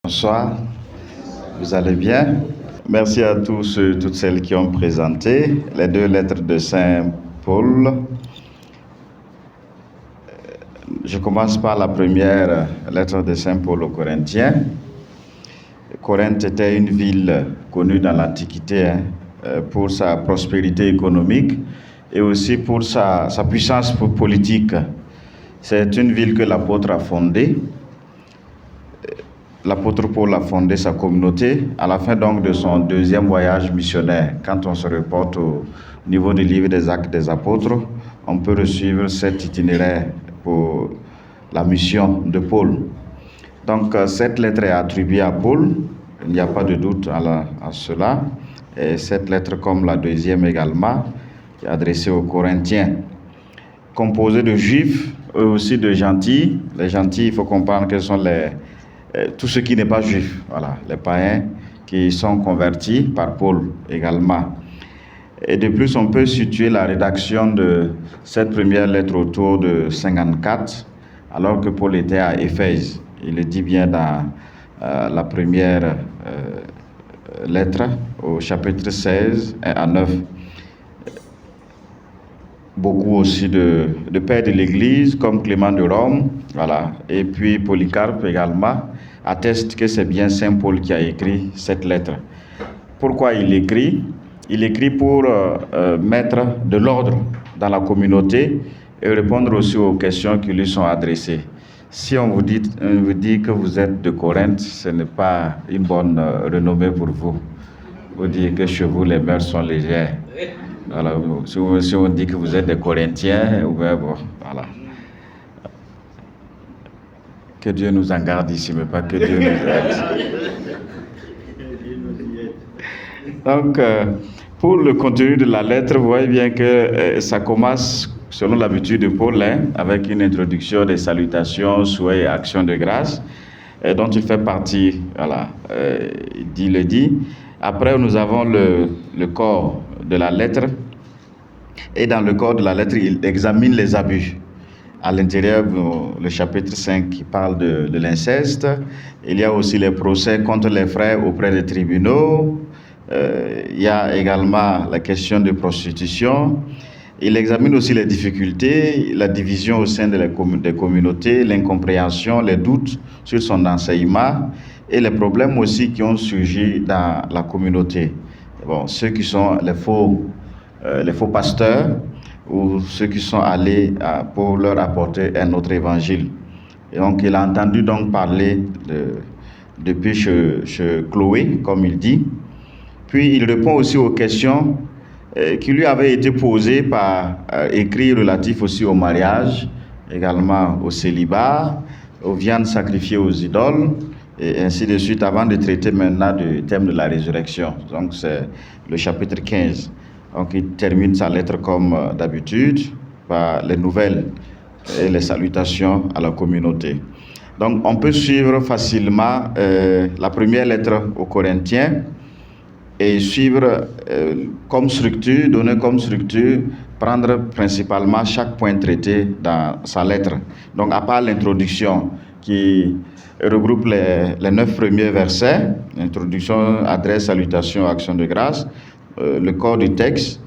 Bonsoir, vous allez bien? Merci à tous et toutes celles qui ont présenté les deux lettres de Saint Paul. Je commence par la première lettre de Saint Paul aux Corinthiens. Corinthe était une ville connue dans l'Antiquité pour sa prospérité économique et aussi pour sa puissance politique. C'est une ville que l'apôtre a fondée. L'apôtre Paul a fondé sa communauté à la fin donc de son deuxième voyage missionnaire. Quand on se reporte au niveau du livre des Actes des Apôtres, on peut suivre cet itinéraire pour la mission de Paul. Donc cette lettre est attribuée à Paul, il n'y a pas de doute à cela. Et cette lettre, comme la deuxième également, est adressée aux Corinthiens, composée de juifs et aussi de gentils. Les gentils, il faut comprendre que ce sont tout ce qui n'est pas juif, voilà, les païens qui sont convertis par Paul également. Et de plus, on peut situer la rédaction de cette première lettre autour de 54, alors que Paul était à Éphèse. Il le dit bien dans la première lettre, au chapitre 16 et à 9. Beaucoup aussi de pères de l'Église, comme Clément de Rome, voilà, et puis Polycarpe également, attestent que c'est bien Saint Paul qui a écrit cette lettre. Pourquoi il écrit? Il écrit pour mettre de l'ordre dans la communauté et répondre aussi aux questions qui lui sont adressées. Si on vous dit que vous êtes de Corinthe, ce n'est pas une bonne renommée pour vous. Vous dites que chez vous, les mœurs sont légères. Voilà, si on dit que vous êtes des Corinthiens, voilà. Que Dieu nous en garde ici, mais pas que Dieu nous aide. Donc, pour le contenu de la lettre, vous voyez bien que ça commence, selon l'habitude de Paul, avec une introduction des salutations, souhaits et actions de grâce, dont il fait partie, voilà, il le dit. Après, nous avons le corps de la lettre, et dans le corps de la lettre, il examine les abus. À l'intérieur, le chapitre 5 qui parle de l'inceste. Il y a aussi les procès contre les frères auprès des tribunaux. Il y a également la question de prostitution. Il examine aussi les difficultés, la division au sein des communautés, l'incompréhension, les doutes sur son enseignement et les problèmes aussi qui ont surgi dans la communauté. Bon, ceux qui sont les faux pasteurs, ou ceux qui sont allés pour leur apporter un autre évangile. Et donc, il a entendu donc parler depuis chez Chloé, comme il dit. Puis, il répond aussi aux questions qui lui avaient été posées par écrit relatif aussi au mariage, également au célibat, aux viandes sacrifiées aux idoles, et ainsi de suite, avant de traiter maintenant du thème de la résurrection. Donc, c'est le chapitre 15. Donc, il termine sa lettre comme d'habitude par les nouvelles et les salutations à la communauté. Donc, on peut suivre facilement la première lettre aux Corinthiens et suivre comme structure, donner comme structure, prendre principalement chaque point traité dans sa lettre. Donc, à part l'introduction qui regroupe les 9 premiers versets, introduction, adresse, salutation, action de grâce, le corps du texte,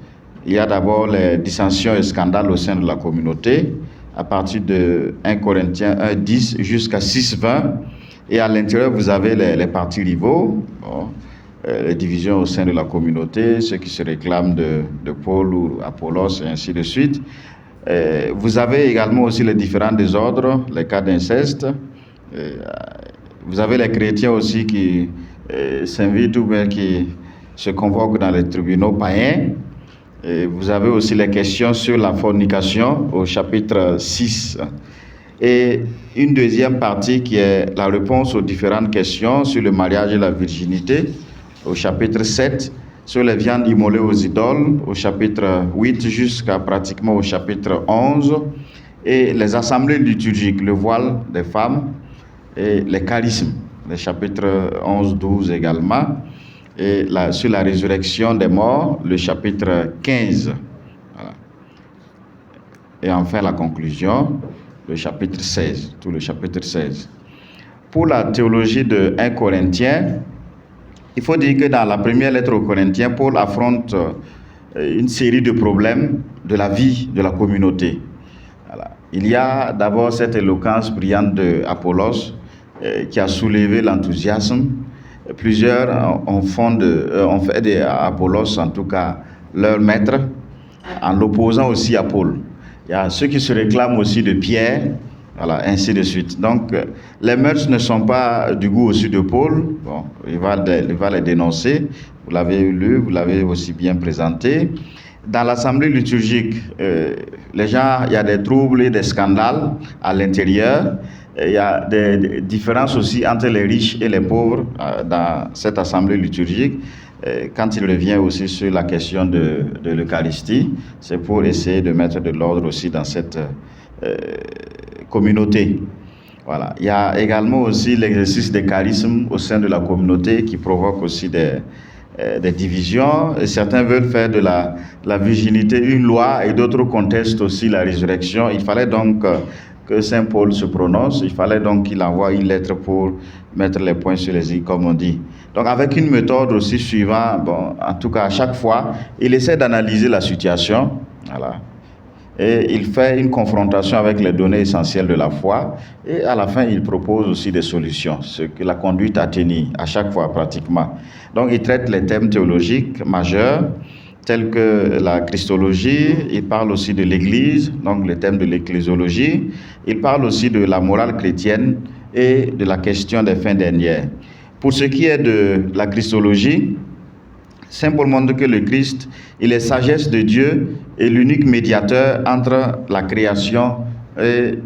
il y a d'abord les dissensions et scandales au sein de la communauté, à partir de 1 Corinthiens 1:10 jusqu'à 6:20, et à l'intérieur, vous avez les partis rivaux, les divisions au sein de la communauté, ceux qui se réclament de Paul ou Apollos, et ainsi de suite. Vous avez également aussi les différents désordres, les cas d'inceste. Vous avez les chrétiens aussi qui s'invitent ou bien qui se convoquent dans les tribunaux païens. Et vous avez aussi les questions sur la fornication au chapitre 6. Et une deuxième partie qui est la réponse aux différentes questions sur le mariage et la virginité au chapitre 7, sur les viandes immolées aux idoles au chapitre 8 jusqu'à pratiquement au chapitre 11, et les assemblées liturgiques, le voile des femmes et les charismes, les chapitres 11-12 également. Et sur la résurrection des morts, le chapitre 15. Voilà. Et enfin la conclusion, le chapitre 16, tout le chapitre 16. pour la théologie de 1 Corinthiens, il faut dire que dans la première lettre aux Corinthiens, Paul affronte une série de problèmes de la vie de la communauté. Voilà. Il y a d'abord cette éloquence brillante d'Apollos qui a soulevé l'enthousiasme. Plusieurs ont fait d'Apollos, en tout cas, leur maître, en l'opposant aussi à Paul. Il y a ceux qui se réclament aussi de Pierre, voilà, ainsi de suite. Donc, les mœurs ne sont pas du goût aussi de Paul. Bon, il va les dénoncer. Vous l'avez lu, vous l'avez aussi bien présenté. Dans l'assemblée liturgique, il y a des troubles et des scandales à l'intérieur. Il y a des différences aussi entre les riches et les pauvres dans cette assemblée liturgique. Quand il revient aussi sur la question de l'Eucharistie, c'est pour essayer de mettre de l'ordre aussi dans cette communauté. Voilà. Il y a également aussi l'exercice des charismes au sein de la communauté qui provoque aussi des divisions. Et certains veulent faire de la virginité une loi et d'autres contestent aussi la résurrection. Il fallait donc que Saint Paul se prononce, il fallait donc qu'il envoie une lettre pour mettre les points sur les i, comme on dit. Donc avec une méthode aussi suivant, en tout cas à chaque fois, il essaie d'analyser la situation, voilà, et il fait une confrontation avec les données essentielles de la foi, et à la fin il propose aussi des solutions, ce que la conduite à tenir à chaque fois pratiquement. Donc il traite les thèmes théologiques majeurs, tels que la Christologie, il parle aussi de l'Église, donc le thème de l'ecclésiologie, il parle aussi de la morale chrétienne et de la question des fins dernières. Pour ce qui est de la Christologie, Saint Paul montre que le Christ, il est sagesse de Dieu et l'unique médiateur entre la création et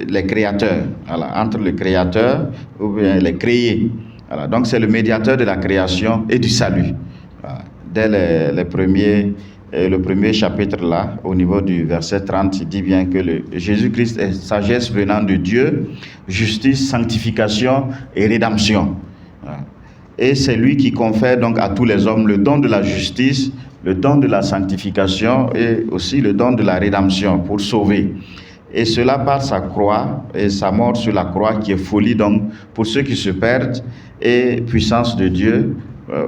les créateurs, voilà, entre le créateur ou bien les créés. Voilà, donc c'est le médiateur de la création et du salut. Voilà. Dès le premier chapitre là, au niveau du verset 30, il dit bien que Jésus-Christ est sagesse venant de Dieu, justice, sanctification et rédemption. Voilà. Et c'est lui qui confère donc à tous les hommes le don de la justice, le don de la sanctification et aussi le don de la rédemption pour sauver. Et cela par sa croix et sa mort sur la croix qui est folie donc pour ceux qui se perdent et puissance de Dieu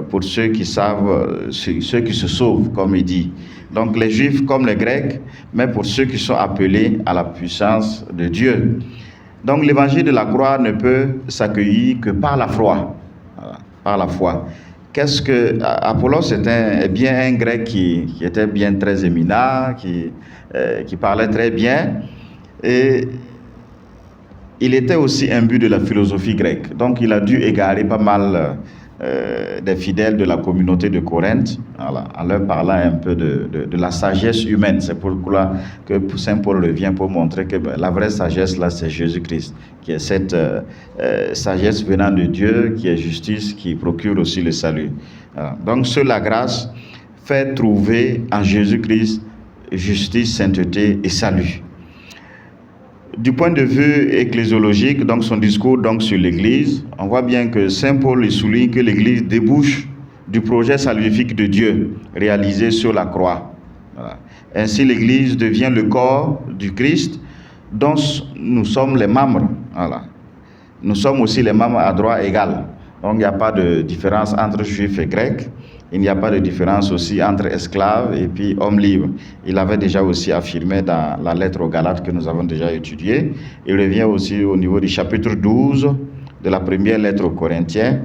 pour ceux qui savent, ceux qui se sauvent, comme il dit. Donc les Juifs comme les Grecs, mais pour ceux qui sont appelés à la puissance de Dieu. Donc l'évangile de la croix ne peut s'accueillir que par la foi. Voilà, par la foi. Qu'est-ce que Apollos était bien un Grec qui était bien très éminent, qui parlait très bien, et il était aussi imbu de la philosophie grecque. Donc il a dû égarer pas mal des fidèles de la communauté de Corinthe, voilà, en leur parlant un peu de la sagesse humaine. C'est pourquoi que Saint Paul revient pour montrer que la vraie sagesse là, c'est Jésus-Christ, qui est cette sagesse venant de Dieu, qui est justice, qui procure aussi le salut. Voilà. Donc seule la grâce fait trouver en Jésus-Christ justice, sainteté et salut. Du point de vue ecclésiologique, donc son discours donc sur l'Église, on voit bien que Saint Paul souligne que l'Église débouche du projet salvifique de Dieu réalisé sur la croix. Voilà. Ainsi, l'Église devient le corps du Christ dont nous sommes les membres. Voilà. Nous sommes aussi les membres à droit égal. Donc il n'y a pas de différence entre juifs et grecs. Il n'y a pas de différence aussi entre esclaves et puis hommes libres. Il avait déjà aussi affirmé dans la lettre aux Galates que nous avons déjà étudiée. Il revient aussi au niveau du chapitre 12 de la première lettre aux Corinthiens,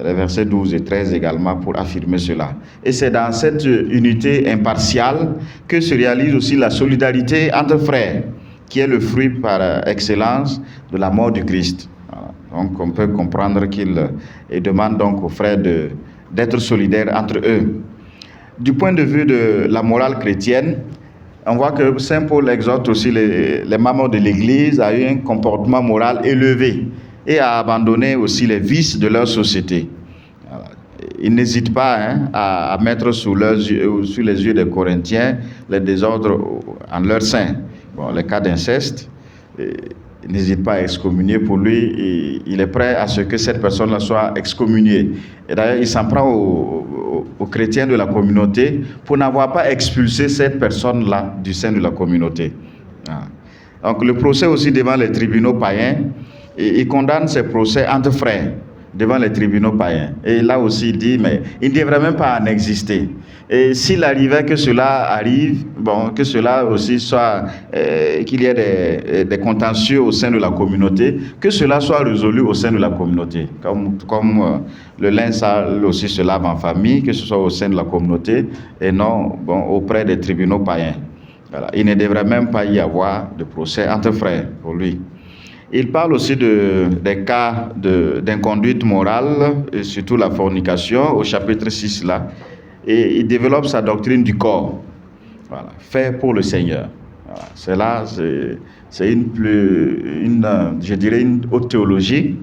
les versets 12 et 13 également, pour affirmer cela. Et c'est dans cette unité impartiale que se réalise aussi la solidarité entre frères, qui est le fruit par excellence de la mort du Christ. Voilà. Donc on peut comprendre qu'il demande donc aux frères d'être solidaires entre eux. Du point de vue de la morale chrétienne, on voit que Saint Paul exhorte aussi les membres de l'Église à un comportement moral élevé et à abandonner aussi les vices de leur société. Voilà. Il n'hésite pas à mettre sous les yeux des Corinthiens les désordres en leur sein. Bon, les cas d'inceste, il n'hésite pas à excommunier pour lui, et il est prêt à ce que cette personne-là soit excommuniée. Et d'ailleurs, il s'en prend aux chrétiens de la communauté pour n'avoir pas expulsé cette personne-là du sein de la communauté. Donc le procès aussi devant les tribunaux païens il condamne ces procès entre frères devant les tribunaux païens. Et là aussi, il dit, mais il ne devrait même pas en exister. Et s'il arrivait que cela arrive, bon, que cela aussi soit, qu'il y ait des contentieux au sein de la communauté, que cela soit résolu au sein de la communauté. Comme le linge sale aussi se lave en famille, que ce soit au sein de la communauté et non auprès des tribunaux païens. Voilà. Il ne devrait même pas y avoir de procès entre frères pour lui. Il parle aussi des cas d'inconduite morale, et surtout la fornication, au chapitre 6 là. Et il développe sa doctrine du corps, voilà, fait pour le Seigneur. Voilà. Cela, c'est je dirais, une haute théologie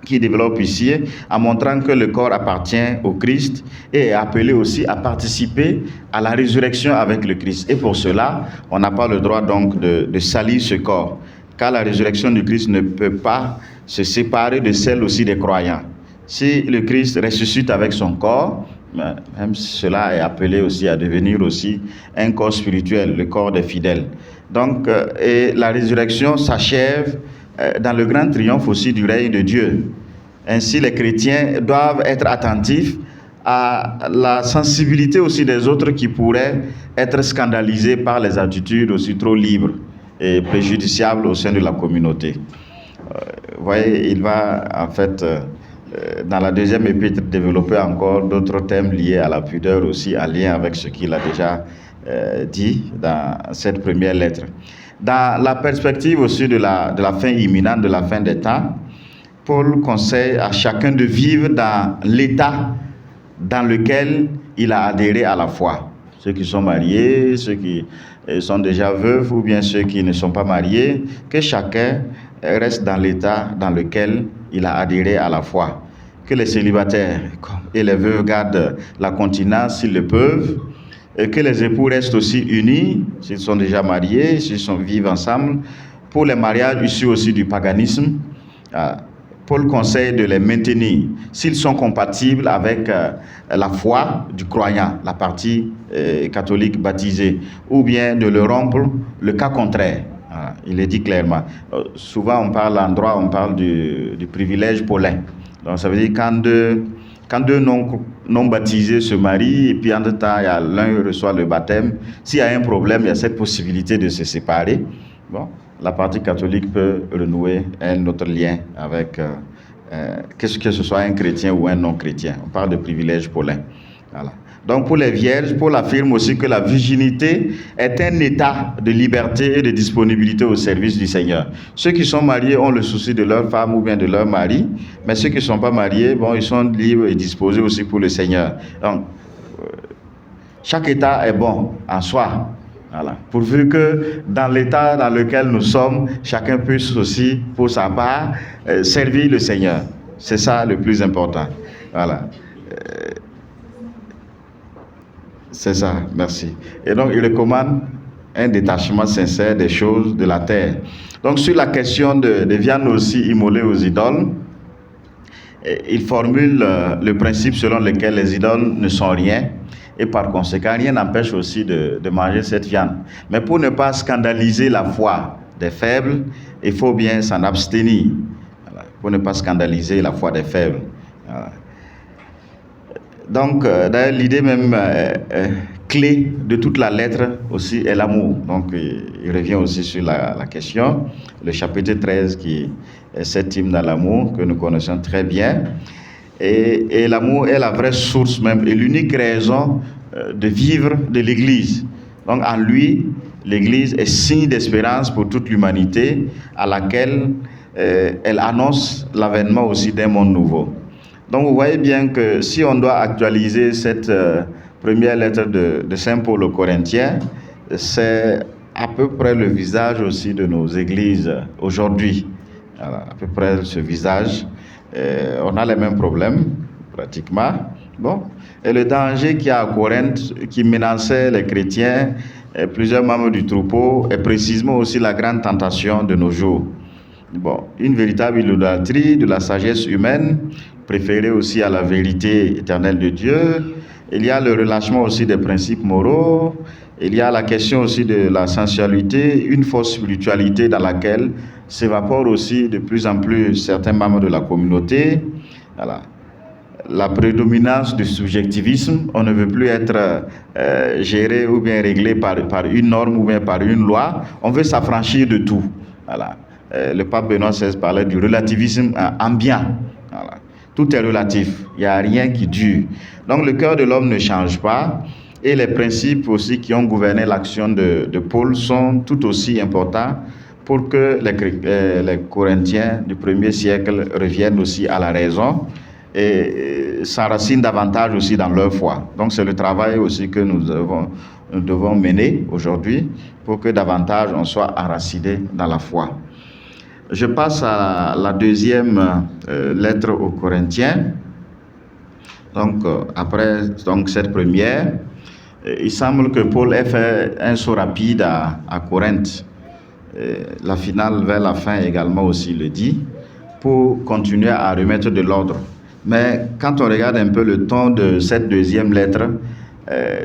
qui développe ici, en montrant que le corps appartient au Christ et est appelé aussi à participer à la résurrection avec le Christ. Et pour cela, on n'a pas le droit donc de salir ce corps, car la résurrection du Christ ne peut pas se séparer de celle aussi des croyants. Si le Christ ressuscite avec son corps, même cela est appelé aussi à devenir aussi un corps spirituel, le corps des fidèles. Donc, et la résurrection s'achève dans le grand triomphe aussi du règne de Dieu. Ainsi, les chrétiens doivent être attentifs à la sensibilité aussi des autres qui pourraient être scandalisés par les attitudes aussi trop libres et préjudiciables au sein de la communauté. Vous voyez, il va en fait, dans la deuxième épître, développer encore d'autres thèmes liés à la pudeur aussi, en lien avec ce qu'il a déjà dit dans cette première lettre. Dans la perspective aussi de la fin imminente, de la fin des temps, Paul conseille à chacun de vivre dans l'état dans lequel il a adhéré à la foi. Ceux qui sont mariés, ceux qui sont déjà veufs ou bien ceux qui ne sont pas mariés, que chacun reste dans l'état dans lequel il a adhéré à la foi. Que les célibataires et les veuves gardent la continence s'ils le peuvent, et que les époux restent aussi unis s'ils sont déjà mariés, s'ils vivent ensemble. Pour les mariages issus aussi du paganisme, Paul conseille de les maintenir s'ils sont compatibles avec la foi du croyant, la partie catholique baptisée, ou bien de le rompre le cas contraire. Il est dit clairement. Souvent on parle du privilège paulin. Donc ça veut dire quand deux non baptisés se marient et puis en même temps l'un reçoit le baptême, s'il y a un problème, il y a cette possibilité de se séparer. Bon, la partie catholique peut renouer un autre lien avec que ce soit un chrétien ou un non-chrétien. On parle de privilège paulin. Voilà. Donc pour les vierges, Paul affirme aussi que la virginité est un état de liberté et de disponibilité au service du Seigneur. Ceux qui sont mariés ont le souci de leur femme ou bien de leur mari, mais ceux qui ne sont pas mariés, ils sont libres et disposés aussi pour le Seigneur. Donc, chaque état est bon en soi. Voilà. Pourvu que dans l'état dans lequel nous sommes, chacun puisse aussi, pour sa part, servir le Seigneur. C'est ça le plus important. Voilà. C'est ça, merci. Et donc, il recommande un détachement sincère des choses de la terre. Donc, sur la question des viandes aussi immolées aux idoles, il formule le principe selon lequel les idoles ne sont rien, et par conséquent, rien n'empêche aussi de manger cette viande. Mais pour ne pas scandaliser la foi des faibles, il faut bien s'en abstenir. Voilà. Pour ne pas scandaliser la foi des faibles. Voilà. Donc, d'ailleurs, l'idée même clé de toute la lettre aussi est l'amour. Donc, il revient aussi sur la question, le chapitre 13 qui est cet hymne à l'amour que nous connaissons très bien. Et l'amour est la vraie source même et l'unique raison de vivre de l'Église. Donc, en lui, l'Église est signe d'espérance pour toute l'humanité à laquelle elle annonce l'avènement aussi d'un monde nouveau. Donc vous voyez bien que si on doit actualiser cette première lettre de Saint Paul aux Corinthiens, c'est à peu près le visage aussi de nos églises aujourd'hui. Voilà, à peu près ce visage. On a les mêmes problèmes, pratiquement. Bon. Et le danger qu'il y a à Corinthe, qui menaçait les chrétiens, et plusieurs membres du troupeau, est précisément aussi la grande tentation de nos jours. Bon, une véritable idolâtrie de la sagesse humaine, préférée aussi à la vérité éternelle de Dieu. Il y a le relâchement aussi des principes moraux. Il y a la question aussi de la sensualité, une fausse spiritualité dans laquelle s'évaporent aussi de plus en plus certains membres de la communauté. Voilà. La prédominance du subjectivisme, on ne veut plus être géré ou bien réglé par une norme ou bien par une loi, on veut s'affranchir de tout. Voilà. Le pape Benoît XVI parlait du relativisme ambiant. Voilà. Tout est relatif, il n'y a rien qui dure. Donc le cœur de l'homme ne change pas et les principes aussi qui ont gouverné l'action de Paul sont tout aussi importants pour que les Corinthiens du 1er siècle reviennent aussi à la raison et s'enracinent davantage aussi dans leur foi. Donc c'est le travail aussi que nous devons mener aujourd'hui pour que davantage on soit enraciné dans la foi. Je passe à la deuxième lettre aux Corinthiens. Donc après cette première, il semble que Paul ait fait un saut rapide à Corinthe. La finale vers la fin également aussi le dit, pour continuer à remettre de l'ordre. Mais quand on regarde un peu le ton de cette deuxième lettre,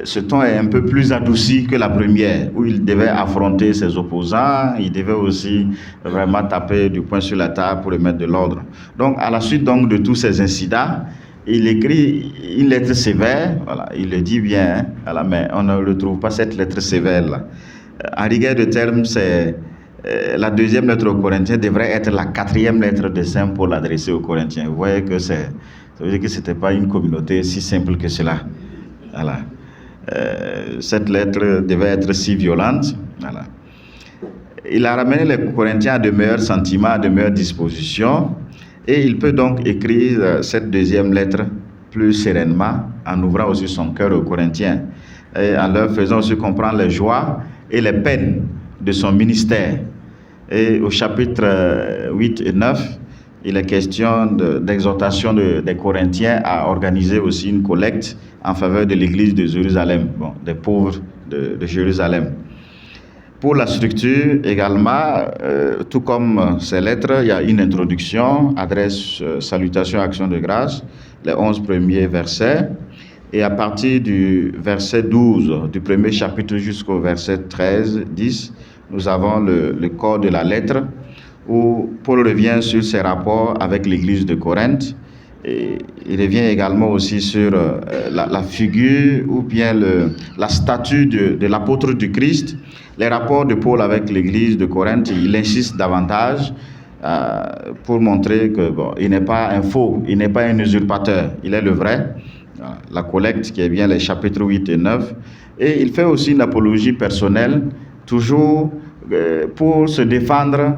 ce ton est un peu plus adouci que la première, où il devait affronter ses opposants, il devait aussi vraiment taper du poing sur la table pour remettre de l'ordre. Donc à la suite donc de tous ces incidents, il écrit une lettre sévère, voilà, il le dit bien, voilà, mais on ne retrouve pas cette lettre sévère là. En rigueur de termes, c'est la deuxième lettre aux Corinthiens devrait être la quatrième lettre de Saint Paul adressée aux Corinthiens. Vous voyez que ça veut dire que ce n'était pas une communauté si simple que cela. Voilà. Cette lettre devait être si violente. Voilà. Il a ramené les Corinthiens à de meilleurs sentiments, à de meilleures dispositions, et il peut donc écrire cette deuxième lettre plus sereinement, en ouvrant aussi son cœur aux Corinthiens, et en leur faisant aussi comprendre les joies et les peines de son ministère. Et au chapitre 8 et 9, il est question d'exhortation des Corinthiens à organiser aussi une collecte en faveur de l'église de Jérusalem, des pauvres de Jérusalem. Pour la structure également, tout comme ces lettres, il y a une introduction, adresse, salutation, action de grâce, les 11 premiers versets. Et à partir du verset 12 du premier chapitre jusqu'au verset 13, 10, nous avons le corps de la lettre où Paul revient sur ses rapports avec l'église de Corinthe. Et il revient également aussi sur la figure ou bien la statue de l'apôtre du Christ, les rapports de Paul avec l'église de Corinthe. Il insiste davantage pour montrer que il n'est pas un faux, il n'est pas un usurpateur, il est le vrai. La collecte qui est bien les chapitres 8 et 9. Et il fait aussi une apologie personnelle, toujours pour se défendre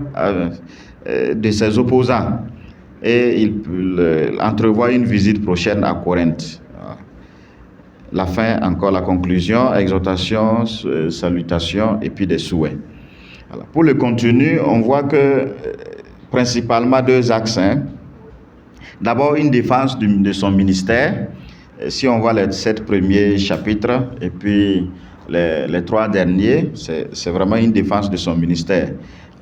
de ses opposants. Et il entrevoit une visite prochaine à Corinthe. La fin, encore la conclusion, exhortation, salutation et puis des souhaits. Voilà. Pour le contenu, on voit que principalement deux axes. D'abord, une défense de son ministère. Si on voit les 7 premiers chapitres et puis les 3 derniers, c'est vraiment une défense de son ministère.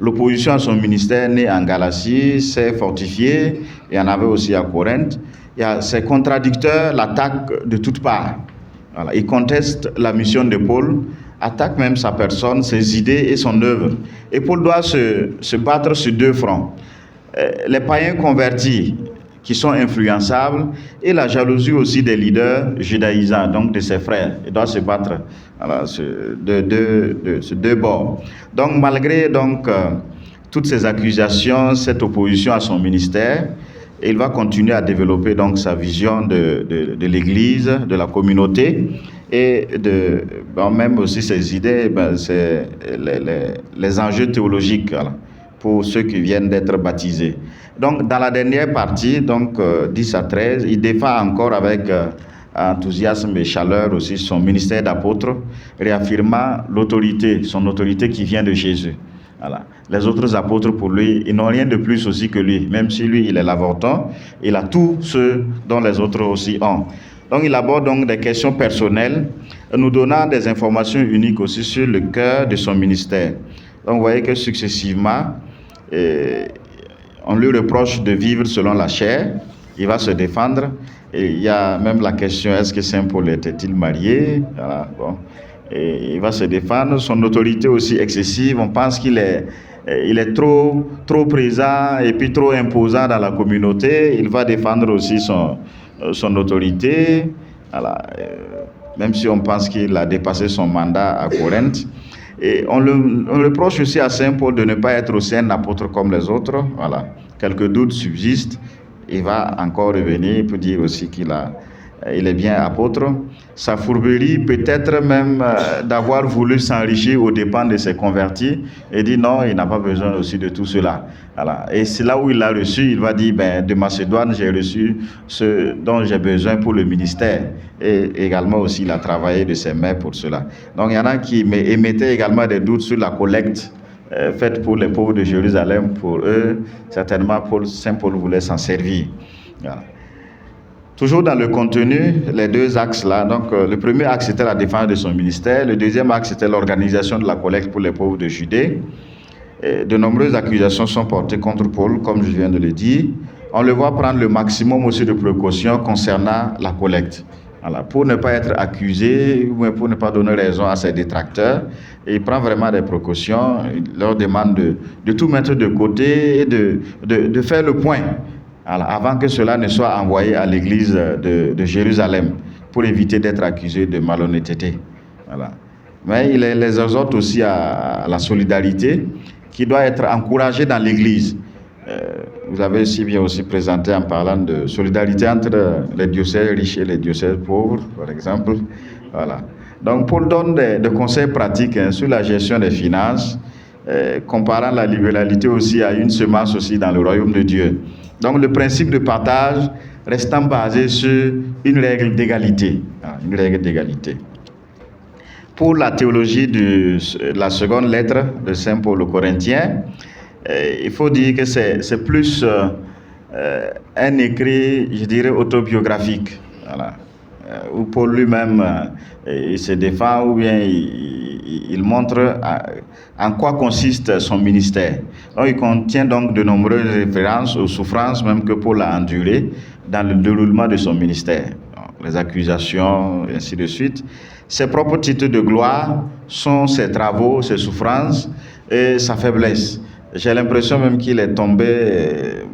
L'opposition à son ministère née en Galatie s'est fortifiée, il y en avait aussi à Corinthe. Ses contradicteurs l'attaquent de toutes parts. Voilà. Ils contestent la mission de Paul, attaquent même sa personne, ses idées et son œuvre. Et Paul doit se battre sur deux fronts. Les païens convertis, qui sont influençables, et la jalousie aussi des leaders judaïsants, donc de ses frères. Il doit se battre sur deux bords. Donc malgré toutes ces accusations, cette opposition à son ministère, il va continuer à développer donc sa vision de l'Église, de la communauté, et même aussi ses idées, c'est les enjeux théologiques pour ceux qui viennent d'être baptisés. Donc, dans la dernière partie, 10 à 13, il défend encore avec enthousiasme et chaleur aussi son ministère d'apôtre, réaffirmant son autorité qui vient de Jésus. Voilà. Les autres apôtres, pour lui, ils n'ont rien de plus aussi que lui. Même si lui, il est l'avorton, il a tout ce dont les autres aussi ont. Donc, il aborde des questions personnelles, nous donnant des informations uniques aussi sur le cœur de son ministère. Donc, vous voyez que successivement, on lui reproche de vivre selon la chair, il va se défendre. Et il y a même la question, est-ce que Saint Paul était-il marié? Voilà, et il va se défendre. Son autorité aussi excessive, on pense qu'il est il est trop présent et puis trop imposant dans la communauté, il va défendre aussi son autorité. Voilà. Même si on pense qu'il a dépassé son mandat à Corinthe. Et on reproche aussi à Saint Paul de ne pas être aussi un apôtre comme les autres. Voilà. Quelques doutes subsistent. Il va encore revenir pour dire aussi qu'il est bien apôtre. Sa fourberie, peut-être même d'avoir voulu s'enrichir aux dépens de ses convertis, et dit non, il n'a pas besoin aussi de tout cela. Voilà. Et c'est là où il l'a reçu, il va dire, de Macédoine, j'ai reçu ce dont j'ai besoin pour le ministère. Et également aussi, il a travaillé de ses mains pour cela. Donc il y en a qui émettaient également des doutes sur la collecte faite pour les pauvres de Jérusalem. Pour eux, certainement, Saint Paul voulait s'en servir. Voilà. Toujours dans le contenu, les deux axes-là. Donc, le premier axe, c'était la défense de son ministère. Le deuxième axe, c'était l'organisation de la collecte pour les pauvres de Judée. Et de nombreuses accusations sont portées contre Paul, comme je viens de le dire. On le voit prendre le maximum aussi de précautions concernant la collecte. Voilà, pour ne pas être accusé ou pour ne pas donner raison à ses détracteurs. Et il prend vraiment des précautions. Il leur demande de tout mettre de côté et de faire le point. Alors, avant que cela ne soit envoyé à l'église de Jérusalem pour éviter d'être accusé de malhonnêteté. Voilà. Mais il les exhorte aussi à la solidarité qui doit être encouragée dans l'église. Vous avez si bien aussi présenté en parlant de solidarité entre les diocèses riches et les diocèses pauvres, par exemple. Voilà. Donc, Paul donne des conseils pratiques sur la gestion des finances, comparant la libéralité aussi à une semence aussi dans le royaume de Dieu. Donc le principe de partage restant basé sur une règle d'égalité. Une règle d'égalité. Pour la théologie de la seconde lettre de Saint Paul aux Corinthiens, il faut dire que c'est plus un écrit, je dirais, autobiographique. Voilà. Où Paul lui-même il se défend ou bien il montre en quoi consiste son ministère. Donc, il contient donc de nombreuses références aux souffrances même que Paul a endurées dans le déroulement de son ministère. Donc, les accusations, et ainsi de suite. Ses propres titres de gloire sont ses travaux, ses souffrances et sa faiblesse. J'ai l'impression même qu'il est tombé,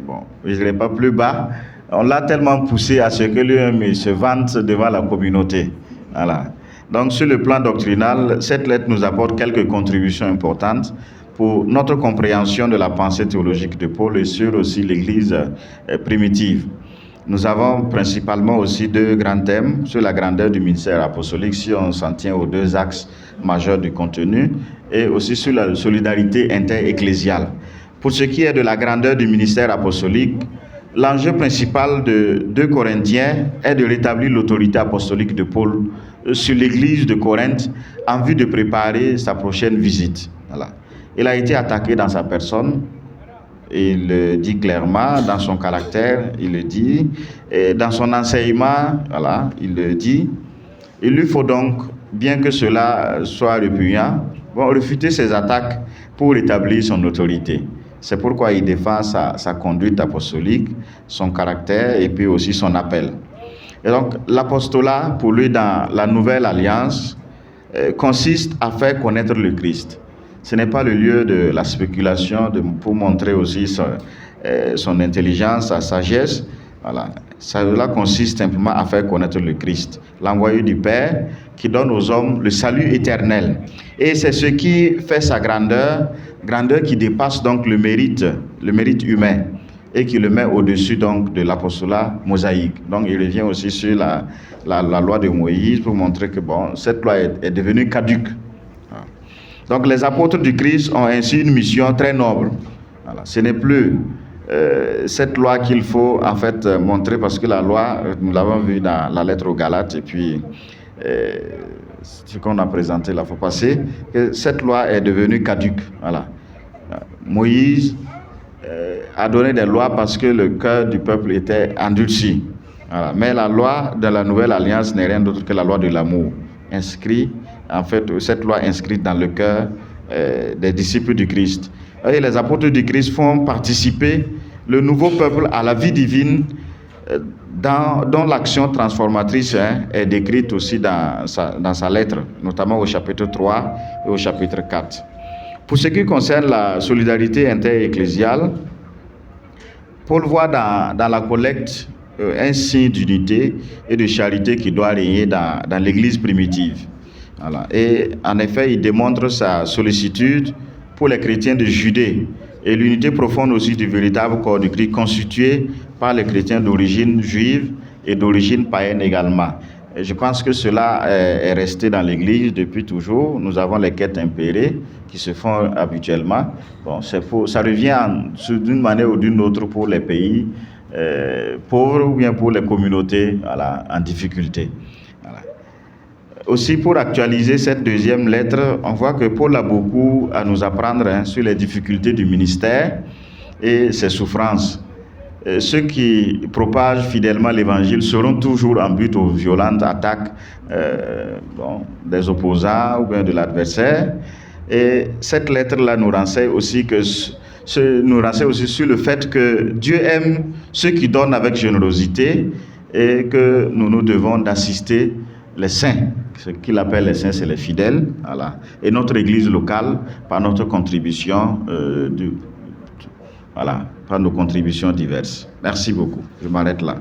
je ne dirais pas plus bas. On l'a tellement poussé à ce que lui-même se vante devant la communauté. Voilà. Donc, sur le plan doctrinal, cette lettre nous apporte quelques contributions importantes pour notre compréhension de la pensée théologique de Paul et sur aussi l'Église primitive. Nous avons principalement aussi deux grands thèmes sur la grandeur du ministère apostolique, si on s'en tient aux deux axes majeurs du contenu, et aussi sur la solidarité inter-ecclésiale. Pour ce qui est de la grandeur du ministère apostolique, l'enjeu principal de 2 Corinthiens est de rétablir l'autorité apostolique de Paul sur l'église de Corinthe en vue de préparer sa prochaine visite. Voilà. Il a été attaqué dans sa personne, il le dit clairement, dans son caractère, il le dit, et dans son enseignement, voilà, il le dit. Il lui faut donc, bien que cela soit répugnant, refuter ses attaques pour rétablir son autorité. C'est pourquoi il défend sa conduite apostolique, son caractère et puis aussi son appel. Et donc, l'apostolat, pour lui, dans la nouvelle alliance, consiste à faire connaître le Christ. Ce n'est pas le lieu de la spéculation, pour montrer aussi son intelligence, sa sagesse. Voilà. Cela consiste simplement à faire connaître le Christ, l'envoyé du Père, qui donne aux hommes le salut éternel. Et c'est ce qui fait sa grandeur qui dépasse donc le mérite humain et qui le met au-dessus donc de l'apostolat mosaïque. Donc il revient aussi sur la loi de Moïse pour montrer que cette loi est devenue caduque. Donc les apôtres du Christ ont ainsi une mission très noble. Voilà. Ce n'est plus cette loi qu'il faut en fait montrer, parce que la loi, nous l'avons vu dans la lettre aux Galates et puis ce qu'on a présenté la fois passée, que cette loi est devenue caduque. Voilà. Moïse a donné des lois parce que le cœur du peuple était endurci. Voilà. Mais la loi de la nouvelle alliance n'est rien d'autre que la loi de l'amour, cette loi inscrite dans le cœur des disciples du Christ. Et les apôtres du Christ font participer le nouveau peuple à la vie divine dont l'action transformatrice est décrite aussi dans sa lettre, notamment au chapitre 3 et au chapitre 4. Pour ce qui concerne la solidarité inter-ecclésiale, Paul voit dans la collecte un signe d'unité et de charité qui doit régner dans l'Église primitive. Voilà. Et en effet, il démontre sa sollicitude pour les chrétiens de Judée et l'unité profonde aussi du véritable corps de Christ constitué par les chrétiens d'origine juive et d'origine païenne également. Et je pense que cela est resté dans l'Église depuis toujours. Nous avons les quêtes impérées qui se font habituellement. Bon, ça revient d'une manière ou d'une autre pour les pays pauvres ou bien pour les communautés, voilà, en difficulté. Voilà. Aussi, pour actualiser cette deuxième lettre, on voit que Paul a beaucoup à nous apprendre sur les difficultés du ministère et ses souffrances. Ceux qui propagent fidèlement l'évangile seront toujours en but aux violentes attaques des opposants ou bien de l'adversaire. Et cette lettre-là nous renseigne aussi sur le fait que Dieu aime ceux qui donnent avec générosité et que nous devons d'assister les saints. Ce qu'il appelle les saints, c'est les fidèles. Voilà. Et notre église locale, par notre contribution par nos contributions diverses. Merci beaucoup. Je m'arrête là.